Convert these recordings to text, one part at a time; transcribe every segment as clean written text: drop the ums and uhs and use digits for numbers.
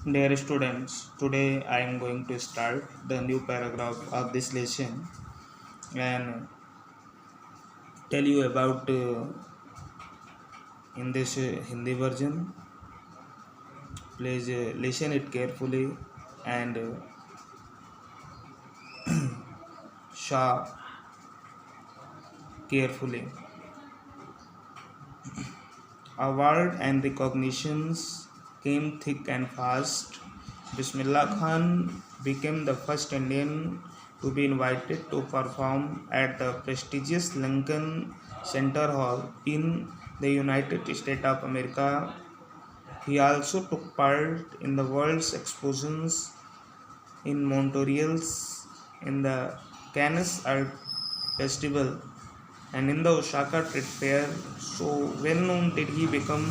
Dear students, today I am going to start the new paragraph of this lesson and tell you about in this Hindi version. Please listen it carefully and show carefully. Award and recognitions came thick and fast. Bismillah Khan became the first Indian to be invited to perform at the prestigious Lincoln Center Hall in the United States of America. He also took part in the world's expositions in Montreal, in the Cannes Art Festival, and in the Osaka Trade Fair. So well known did he become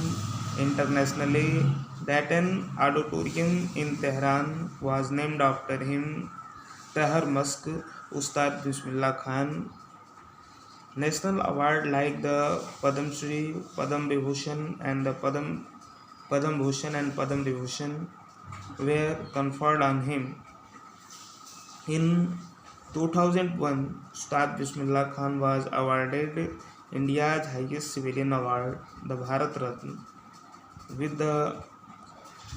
internationally that an auditorium in Tehran was named after him, Tahar Musk, Ustad Bismillah Khan. National award like the Padam Shri, Padam Vibhushan and the Padam Bhushan and Padam Vibhushan were conferred on him. In 2001, Ustad Bismillah Khan was awarded India's highest civilian award, the Bharat Ratna, with the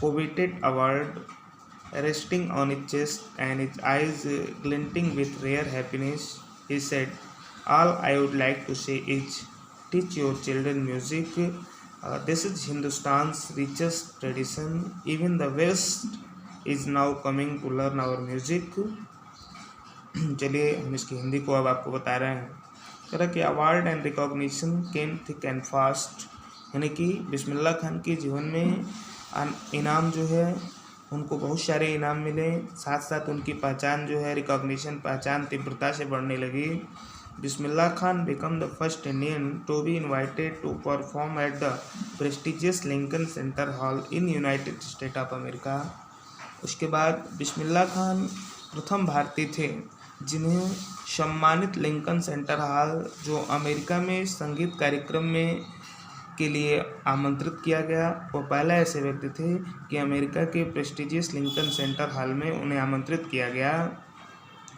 coveted award resting on his chest and his eyes glinting with rare happiness. He said, "All I would like to say is, teach your children music. This is Hindustan's richest tradition. Even the West is now coming to learn our music." चलिए हम इसकी हिंदी को अब आपको बता रहे हैं। तरह के award and recognition came thick and fast, यानी कि बिस्मिल्लाह खान के जीवन में इनाम जो है उनको बहुत सारे इनाम मिले, साथ साथ उनकी पहचान जो है रिकॉग्निशन पहचान तीव्रता से बढ़ने लगी। Bismillah Khan become the first Indian to be invited to perform at the prestigious Lincoln Centre hall in United State of America. उसके बाद बिस्मिल्लाह खान प्रथम भारतीय थे जिन्हें सम्मानित लिंकन सेंटर हॉल जो अमेरिका में संगीत कार्यक्रम में के लिए आमंत्रित किया गया। वो पहला ऐसे व्यक्ति थे कि अमेरिका के प्रेस्टिजियस लिंकन सेंटर हॉल में उन्हें आमंत्रित किया गया।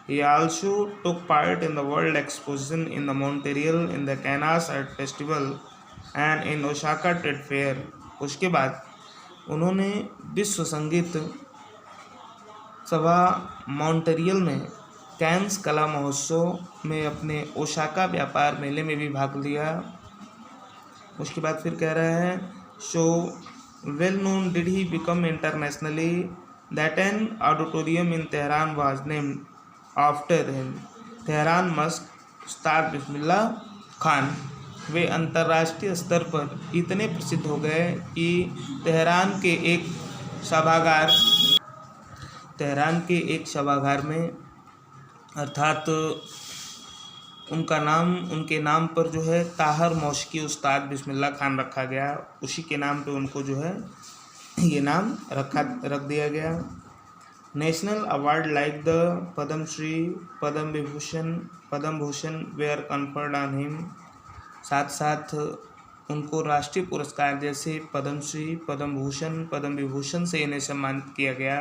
He also took part in the World Exposition in the Montreal, in the Cannes Art Festival and in Osaka Trade Fair। उसके बाद उन्होंने विश्व संगीत सभा मॉन्ट्रियल में, कैन्स कला महोत्सव में, अपने ओसाका व्यापार मेले में भी भाग लिया। उसके बाद फिर कह रहा है, so well known did he become internationally that an auditorium in Tehran was named after him, Tehran Musk उस्ताद बिस्मिल्लाह खान। वे अंतर्राष्ट्रीय स्तर पर इतने प्रसिद्ध हो गए कि तेहरान के एक सभागार में, अर्थात उनके नाम पर जो है ताहर मौसिकी उस्ताद बिस्मिल्लाह खान रखा गया। उसी के नाम पे उनको जो है ये नाम रख दिया गया। National award like the Padma Shri, Padma Vibhushan, Padma Bhushan were conferred on him. साथ साथ उनको राष्ट्रीय पुरस्कार जैसे पद्म श्री, पद्म भूषण, पद्म विभूषण से इन्हें सम्मानित किया गया।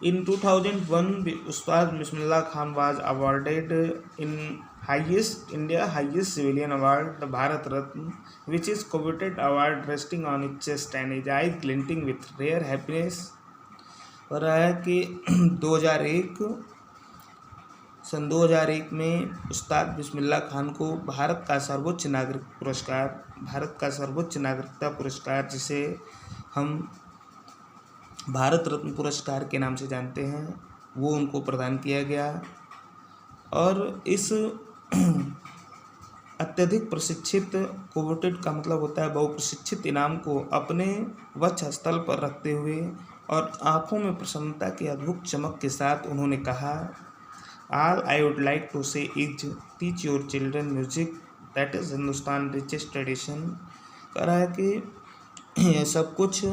In 2001, Ustad Bismillah Khan was awarded in India's highest civilian award, the Bharat Ratna, which is coveted award resting on his chest and his eyes glinting with rare happiness। और रहा है कि 2001 में उस्ताद बिस्मिल्लाह खान को भारत का सर्वोच्च नागरिकता पुरस्कार, जिसे हम भारत रत्न पुरस्कार के नाम से जानते हैं, वो उनको प्रदान किया गया। और इस अत्यधिक प्रशिक्षित, कोवेटेड का मतलब होता है बहुप्रशिक्षित इनाम को अपने वक्ष स्थल पर रखते हुए और आंखों में प्रसन्नता की अद्भुत चमक के साथ उन्होंने कहा, all I would like to say is, teach your children music, that is Hindustan richest tradition. कह रहा है कि यह सब कुछ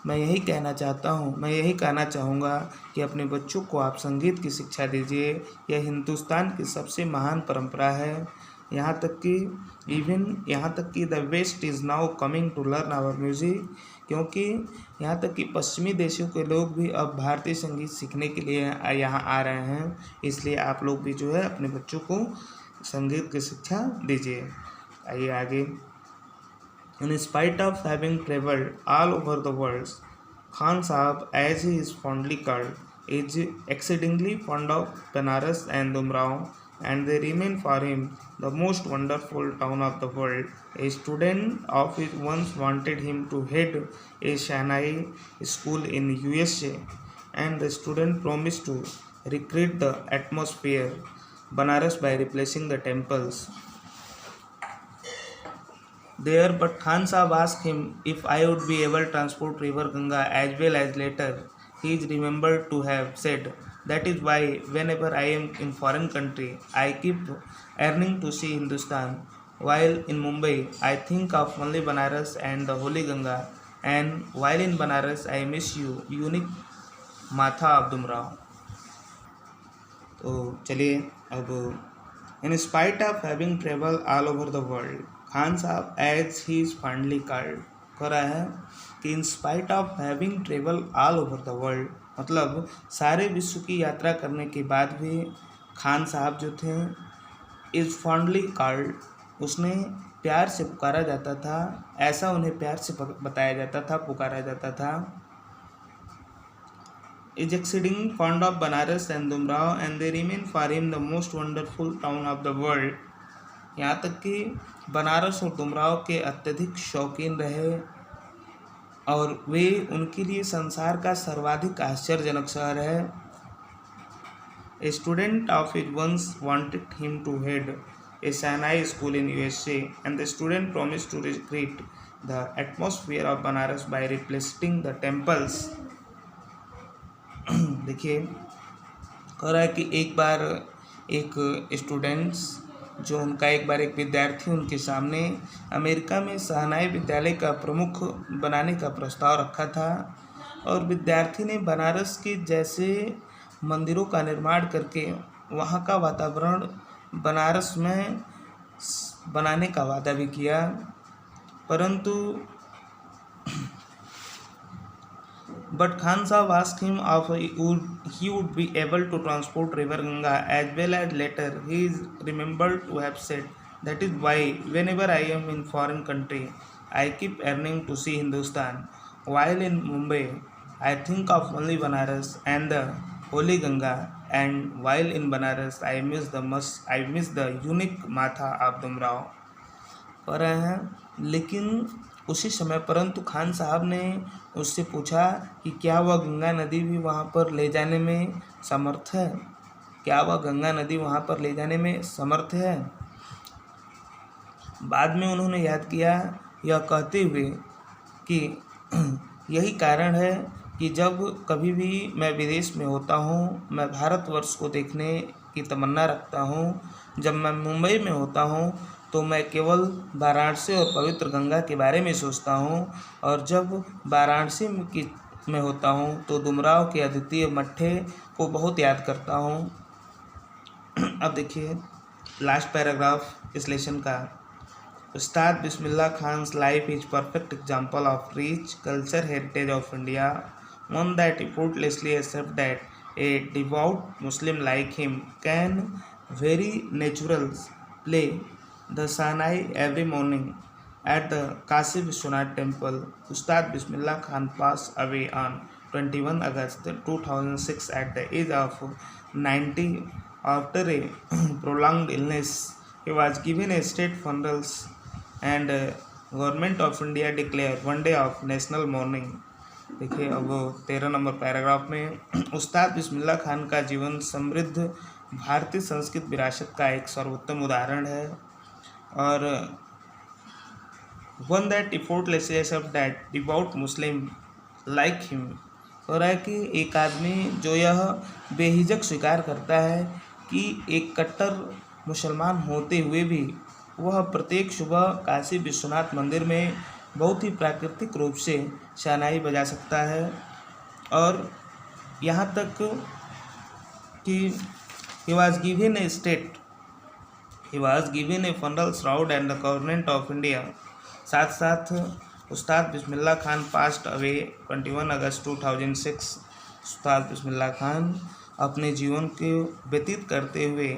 मैं यही कहना चाहूँगा कि अपने बच्चों को आप संगीत की शिक्षा दीजिए। यह हिंदुस्तान की सबसे महान परंपरा है। यहाँ तक कि the west is now coming to learn our music, क्योंकि यहाँ तक कि पश्चिमी देशों के लोग भी अब भारतीय संगीत सीखने के लिए यहाँ आ रहे हैं, इसलिए आप लोग भी जो है अपने बच्चों को संगीत की शिक्षा दीजिए। आइए आगे। इन spite of having travelled all over the world, Khan Sahib, as he is fondly called, is exceedingly fond of Benares and Dumrao, and they remain for him the most wonderful town of the world. A student of his once wanted him to head a Shanghai school in USA, and the student promised to recreate the atmosphere Banaras by replacing the temples there, but Khan Sahib asked him if I would be able to transport river Ganga as well as later. He is remembered to have said, that is why whenever I am in foreign country, I keep yearning to see Hindustan. While in Mumbai, I think of only Banaras and the Holy Ganga, and while in Banaras, I miss you, unique Matha of Dumrao. तो चलिए अब, in spite of having traveled all over the world, Khan sahab as he is finally called कर रहा है कि in spite of having travel all over the world, मतलब सारे विश्व की यात्रा करने के बाद भी खान साहब जो थे इज़ फॉन्डली कॉल्ड, उसने प्यार से पुकारा जाता था, ऐसा उन्हें प्यार से बताया जाता था, पुकारा जाता था। Is exceeding fond of Banaras and Dumraon and they remain for him the most wonderful town of the world. यहाँ तक कि बनारस और दुमराव के अत्यधिक शौकीन रहे और वे उनके लिए संसार का सर्वाधिक आश्चर्यजनक शहर है। A student of it once wanted him to head a shehnai school in USA and the student promise to recreate the atmosphere of Banaras by replacing the temples. देखिए कह रहा है कि एक बार एक स्टूडेंट्स जो उनका एक विद्यार्थी उनके सामने अमेरिका में शहनाई विद्यालय का प्रमुख बनाने का प्रस्ताव रखा था और विद्यार्थी ने बनारस के जैसे मंदिरों का निर्माण करके वहाँ का वातावरण बनारस में बनाने का वादा भी किया, परंतु But Khan Sahib asked him if he would be able to transport river Ganga as well as later. He is remembered to have said, that is why whenever I am in foreign country, I keep yearning to see Hindustan. While in Mumbai, I think of only Banaras and the Holy Ganga, and while in Banaras, I miss the unique Matha of Dumrao. कह रहे हैं लेकिन उसी समय परंतु खान साहब ने उससे पूछा कि क्या वह गंगा नदी भी वहाँ पर ले जाने में समर्थ है, क्या वह गंगा नदी वहाँ पर ले जाने में समर्थ है। बाद में उन्होंने याद किया यह कहते हुए कि यही कारण है कि जब कभी भी मैं विदेश में होता हूँ, मैं भारतवर्ष को देखने की तमन्ना रखता हूँ। जब मैं मुंबई में होता हूँ तो मैं केवल वाराणसी और पवित्र गंगा के बारे में सोचता हूँ, और जब वाराणसी में होता हूँ तो दुमराव के अद्वितीय मट्ठे को बहुत याद करता हूँ। अब देखिए लास्ट पैराग्राफ इस लेसन का। Ustad Bismillah Khan's life is perfect example of rich culture heritage of India, one that effortlessly accept that a devout Muslim like him can very natural play the Sahnai every morning at the Kashi Vishwanath temple. Ustad Bismillah Khan passed away on 21 August 2006 at the age of 90 after a prolonged illness. He was given a state funeral and Government of India declared one day of national mourning. देखिए अब 13 number paragraph में उस्ताद बिस्मिल्लाह खान का जीवन समृद्ध भारतीय संस्कृत विरासत का एक सर्वोत्तम उदाहरण है, और one that effortlessly accept that devout Muslim like him, हो रहा है कि एक आदमी जो यह बेहिजक स्वीकार करता है कि एक कट्टर मुसलमान होते हुए भी वह प्रत्येक सुबह काशी विश्वनाथ मंदिर में बहुत ही प्राकृतिक रूप से शहनाई बजा सकता है, और यहाँ तक कि he was given a state he was given A funeral shroud and the government of India. साथ साथ उस्ताद बिस्मिल्लाह खान पास्ट अवे 21 अगस्त 2006। उस्ताद बिस्मिल्लाह खान अपने जीवन को व्यतीत करते हुए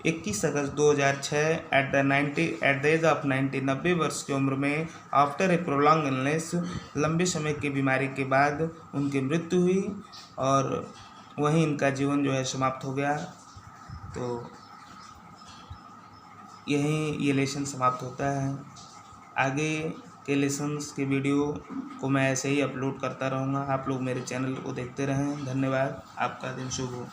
21 अगस्त 2006 एट द एज ऑफ 90 वर्ष की उम्र में आफ्टर ए प्रोलॉन्ग इलनेस, लंबे समय की बीमारी के बाद उनकी मृत्यु हुई और वहीं इनका जीवन जो है समाप्त हो गया। तो यहीं ये लेसन समाप्त होता है। आगे के लेसन्स के वीडियो को मैं ऐसे ही अपलोड करता रहूँगा। आप लोग मेरे चैनल को देखते रहें। धन्यवाद। आपका दिन शुभ हो।